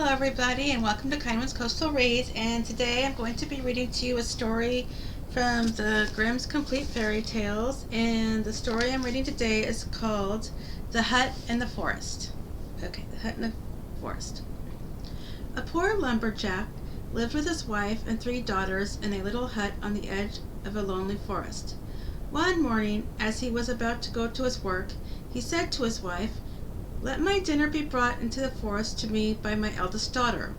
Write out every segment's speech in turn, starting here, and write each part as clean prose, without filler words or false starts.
Hello everybody and welcome to Kindwyn's Coastal Reads, and today I'm going to be reading to you a story from the Grimm's Complete Fairy Tales, and the story I'm reading today is called The Hut in the Forest. Okay, The Hut in the Forest. A poor lumberjack lived with his wife and 3 daughters in a little hut on the edge of a lonely forest. One morning, as he was about to go to his work, he said to his wife, "Let my dinner be brought into the forest to me by my eldest daughter,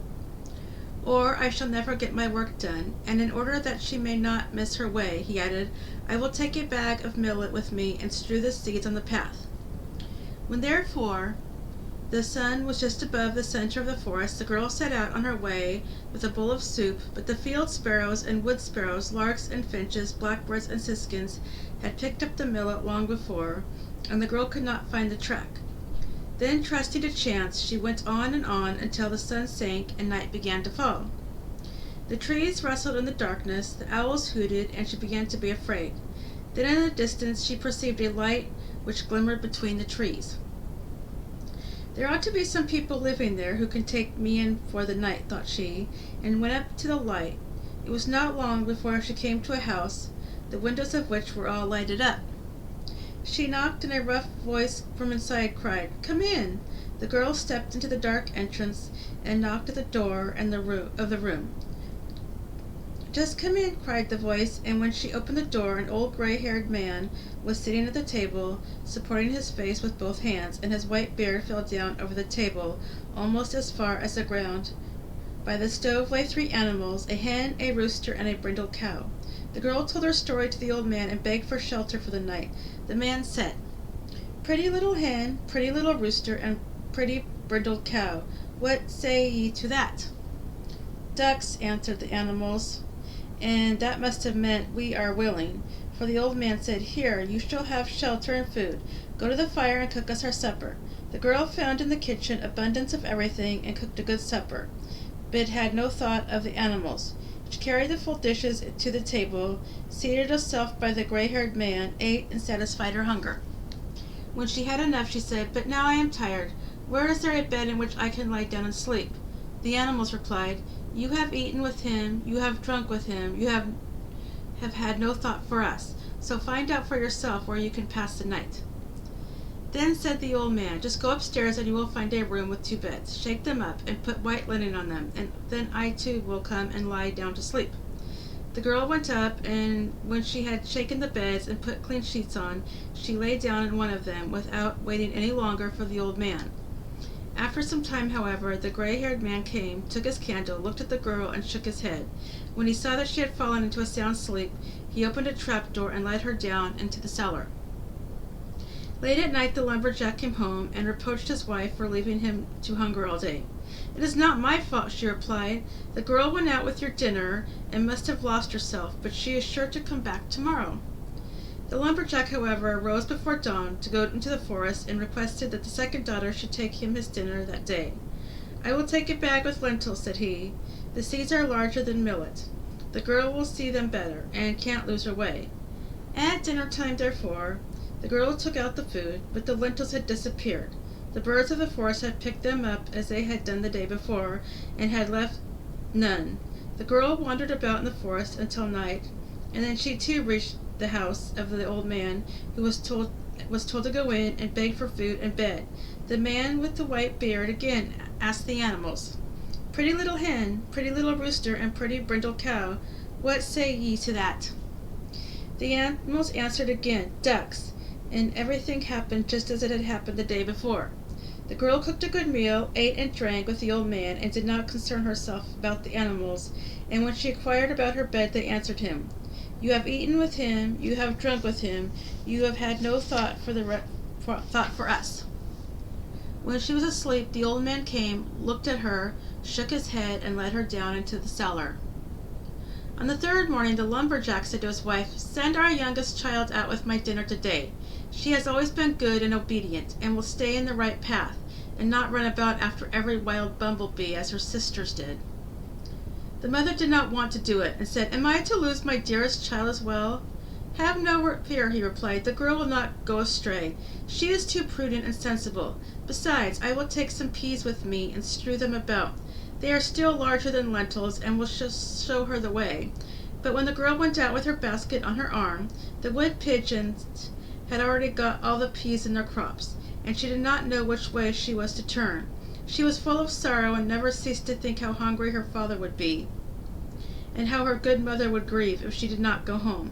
or I shall never get my work done." And in order that she may not miss her way, he added, "I will take a bag of millet with me and strew the seeds on the path." When therefore the sun was just above the center of the forest, the girl set out on her way with a bowl of soup, but the field sparrows and wood sparrows, larks and finches, blackbirds and siskins had picked up the millet long before, and the girl could not find the track. Then, trusting to chance, she went on and on until the sun sank and night began to fall. The trees rustled in the darkness, the owls hooted, and she began to be afraid. Then in the distance she perceived a light which glimmered between the trees. "There ought to be some people living there who can take me in for the night," thought she, and went up to the light. It was not long before she came to a house, the windows of which were all lighted up. She knocked, and a rough voice from inside cried, "Come in." The girl stepped into the dark entrance and knocked at the door of the room. "Just come in," cried the voice, and when she opened the door, an old gray-haired man was sitting at the table, supporting his face with both hands, and his white beard fell down over the table almost as far as the ground. By the stove lay 3 animals, a hen, a rooster, and a brindled cow. The girl told her story to the old man and begged for shelter for the night. The man said, "Pretty little hen, pretty little rooster, and pretty brindled cow, what say ye to that?" "Ducks," answered the animals, and that must have meant, "We are willing," for the old man said, "Here, you shall have shelter and food. Go to the fire and cook us our supper." The girl found in the kitchen abundance of everything and cooked a good supper, but had no thought of the animals. She carried the full dishes to the table, seated herself by the gray-haired man, ate, and satisfied her hunger. When she had enough, she said, "But now I am tired. Where is there a bed in which I can lie down and sleep?" The animals replied, "You have eaten with him, you have drunk with him, you have had no thought for us. So find out for yourself where you can pass the night." Then said the old man, "Just go upstairs and you will find a room with 2 beds. Shake them up and put white linen on them, and then I too will come and lie down to sleep." The girl went up, and when she had shaken the beds and put clean sheets on, she lay down in one of them without waiting any longer for the old man. After some time, however, the gray-haired man came, took his candle, looked at the girl, and shook his head. When he saw that she had fallen into a sound sleep, he opened a trap-door and let her down into the cellar. Late at night the lumberjack came home and reproached his wife for leaving him to hunger all day. "It is not my fault," she replied. "The girl went out with your dinner and must have lost herself, but she is sure to come back tomorrow." The lumberjack, however, rose before dawn to go into the forest and requested that the second daughter should take him his dinner that day. "I will take a bag with lentils," said he. "The seeds are larger than millet. The girl will see them better, and can't lose her way." At dinner time, therefore, the girl took out the food, but the lentils had disappeared. The birds of the forest had picked them up as they had done the day before, and had left none. The girl wandered about in the forest until night, and then she too reached the house of the old man, who was told to go in and beg for food and bed. The man with the white beard again asked the animals, "Pretty little hen, pretty little rooster, and pretty brindled cow, what say ye to that?" The animals answered again, "Ducks," and everything happened just as it had happened the day before. The girl cooked a good meal, ate and drank with the old man, and did not concern herself about the animals, and when she inquired about her bed, they answered him, "You have eaten with him, you have drunk with him, you have had no thought for us." When she was asleep, the old man came, looked at her, shook his head, and led her down into the cellar. On the 3rd morning the lumberjack said to his wife, "Send our youngest child out with my dinner today. She has always been good and obedient, and will stay in the right path, and not run about after every wild bumblebee as her sisters did." The mother did not want to do it, and said, "Am I to lose my dearest child as well?" "Have no fear," he replied. "The girl will not go astray. She is too prudent and sensible. Besides, I will take some peas with me and strew them about. They are still larger than lentils and will show her the way." But when the girl went out with her basket on her arm, the wood pigeons had already got all the peas in their crops, and she did not know which way she was to turn. She was full of sorrow and never ceased to think how hungry her father would be, and how her good mother would grieve if she did not go home.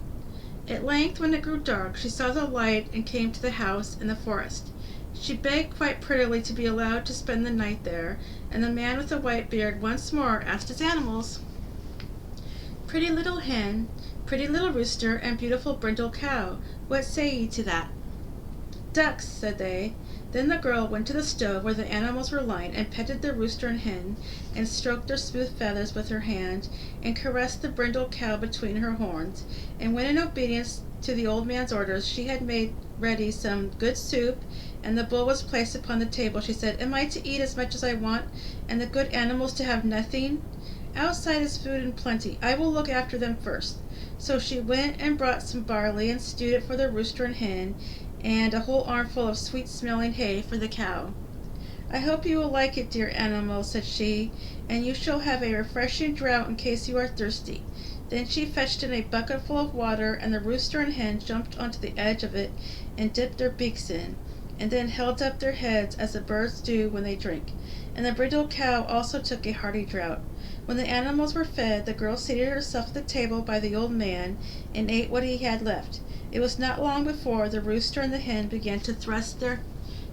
At length, when it grew dark, she saw the light and came to the house in the forest. She begged quite prettily to be allowed to spend the night there, and the man with the white beard once more asked his animals, "Pretty little hen, pretty little rooster, and beautiful brindle cow, what say ye to that?" "Ducks," said they. Then the girl went to the stove where the animals were lying, and petted the rooster and hen, and stroked their smooth feathers with her hand, and caressed the brindle cow between her horns. And when, in obedience to the old man's orders, she had made ready some good soup, and the bowl was placed upon the table, she said, "Am I to eat as much as I want, and the good animals to have nothing? Outside is food in plenty. I will look after them first." So she went and brought some barley, and stewed it for the rooster and hen, and a whole armful of sweet-smelling hay for the cow. "I hope you will like it, dear animals," said she, "and you shall have a refreshing draught in case you are thirsty." Then she fetched in a bucketful of water, and the rooster and hen jumped onto the edge of it and dipped their beaks in, and then held up their heads as the birds do when they drink. And the brindle cow also took a hearty draught. When the animals were fed, the girl seated herself at the table by the old man, and ate what he had left. It was not long before the rooster and the hen began to thrust their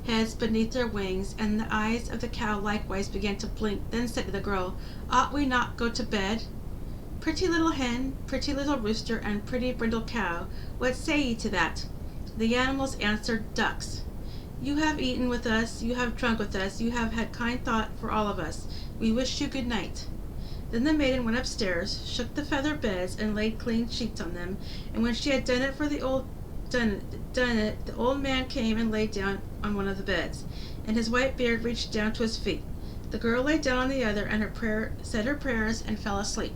heads beneath their wings, and the eyes of the cow likewise began to blink. Then said the girl, "Ought we not go to bed? Pretty little hen, pretty little rooster, and pretty brindle cow, what say ye to that?" The animals answered, "Ducks." "You have eaten with us, you have drunk with us, you have had kind thought for all of us. We wish you good night." Then the maiden went upstairs, shook the feather beds, and laid clean sheets on them. And when she had done it, the old man came and lay down on one of the beds, and his white beard reached down to his feet. The girl lay down on the other, and said her prayers, and fell asleep.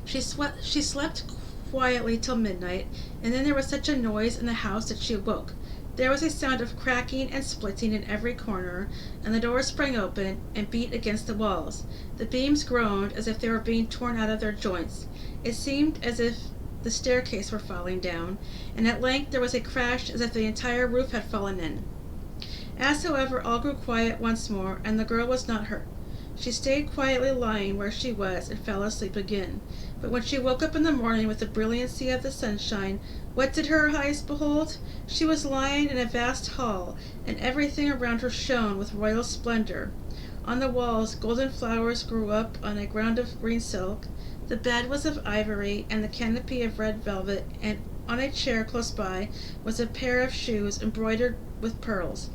She slept quietly till midnight, and then there was such a noise in the house that she awoke. There was a sound of cracking and splitting in every corner, and the door sprang open and beat against the walls. The beams groaned as if they were being torn out of their joints. It seemed as if the staircase were falling down, and at length there was a crash as if the entire roof had fallen in. As, however, all grew quiet once more, and the girl was not hurt. She stayed quietly lying where she was, and fell asleep again. But when she woke up in the morning with the brilliancy of the sunshine, what did her eyes behold? She was lying in a vast hall, and everything around her shone with royal splendor. On the walls golden flowers grew up on a ground of green silk. The bed was of ivory, and the canopy of red velvet, and on a chair close by was a pair of shoes embroidered with pearls.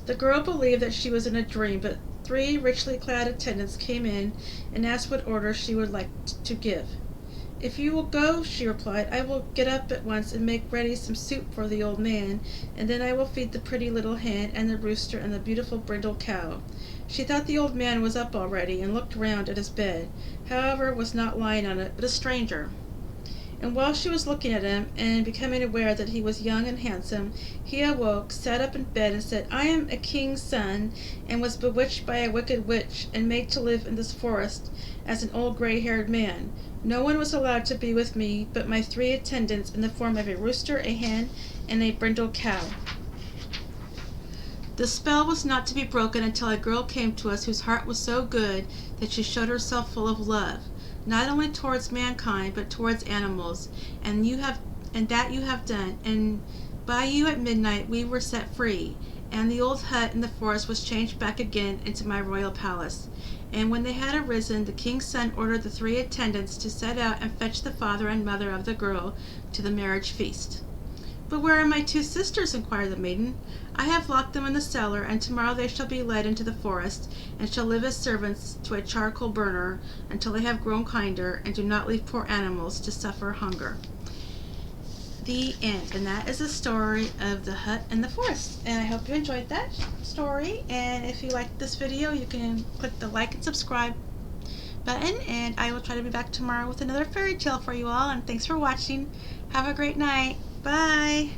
The girl believed that she was in a dream, but 3 richly clad attendants came in and asked what orders she would like to give. "If you will go," she replied, "I will get up at once and make ready some soup for the old man, and then I will feed the pretty little hen and the rooster and the beautiful brindle cow." She thought the old man was up already, and looked round at his bed. However, was not lying on it, but a stranger. And while she was looking at him, and becoming aware that he was young and handsome, he awoke, sat up in bed, and said, "I am a king's son, and was bewitched by a wicked witch, and made to live in this forest as an old gray-haired man. No one was allowed to be with me but my 3 attendants in the form of a rooster, a hen, and a brindle cow. The spell was not to be broken until a girl came to us whose heart was so good that she showed herself full of love, not only towards mankind but towards animals, and that you have done, and by you at midnight we were set free, and the old hut in the forest was changed back again into my royal palace." And when they had arisen, the king's son ordered the 3 attendants to set out and fetch the father and mother of the girl to the marriage feast. "But where are my 2 sisters?" inquired the maiden. "I have locked them in the cellar, and tomorrow they shall be led into the forest, and shall live as servants to a charcoal burner until they have grown kinder, and do not leave poor animals to suffer hunger." The end. And that is the story of the hut in the forest. And I hope you enjoyed that story. And if you liked this video, you can click the like and subscribe button. And I will try to be back tomorrow with another fairy tale for you all. And thanks for watching. Have a great night. Bye.